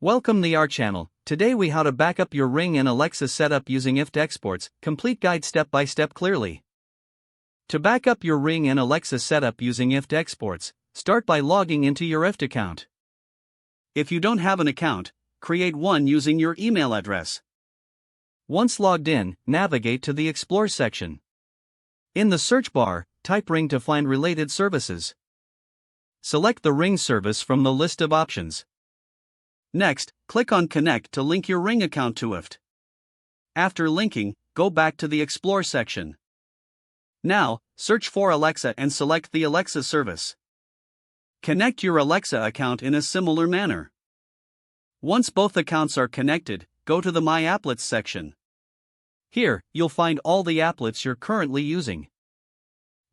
Welcome to our channel. Today we how to backup your Ring and Alexa setup using IFTTT exports, complete guide step by step clearly. To backup your Ring and Alexa setup using IFTTT exports, start by logging into your IFTTT account. If you don't have an account, create one using your email address. Once logged in, navigate to the Explore section. In the search bar, type Ring to find related services. Select the Ring service from the list of options. Next, click on Connect to link your Ring account to IFTTT. After linking, go back to the Explore section. Now, search for Alexa and select the Alexa service. Connect your Alexa account in a similar manner. Once both accounts are connected, go to the My Applets section. Here, you'll find all the applets you're currently using.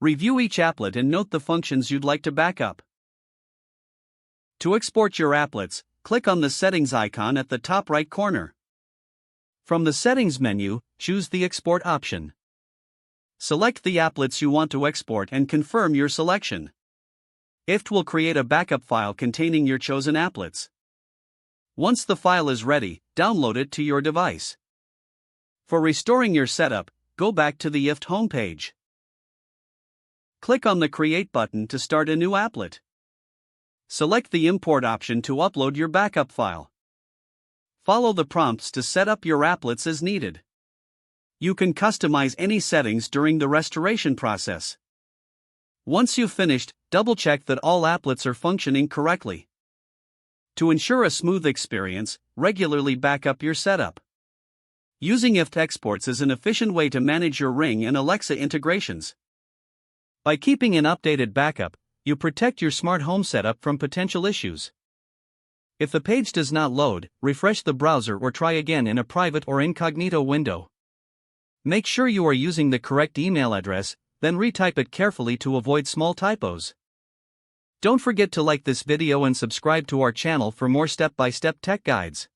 Review each applet and note the functions you'd like to backup. To export your applets, click on the Settings icon at the top right corner. From the Settings menu, choose the Export option. Select the applets you want to export and confirm your selection. IFTTT will create a backup file containing your chosen applets. Once the file is ready, download it to your device. For restoring your setup, go back to the IFTTT homepage. Click on the Create button to start a new applet. Select the Import option to upload your backup file. Follow the prompts to set up your applets as needed. You can customize any settings during the restoration process. Once you've finished, double-check that all applets are functioning correctly. To ensure a smooth experience, regularly backup your setup. Using IFTTT exports is an efficient way to manage your Ring and Alexa integrations. By keeping an updated backup, you protect your smart home setup from potential issues. If the page does not load, refresh the browser or try again in a private or incognito window. Make sure you are using the correct email address, then retype it carefully to avoid small typos. Don't forget to like this video and subscribe to our channel for more step-by-step tech guides.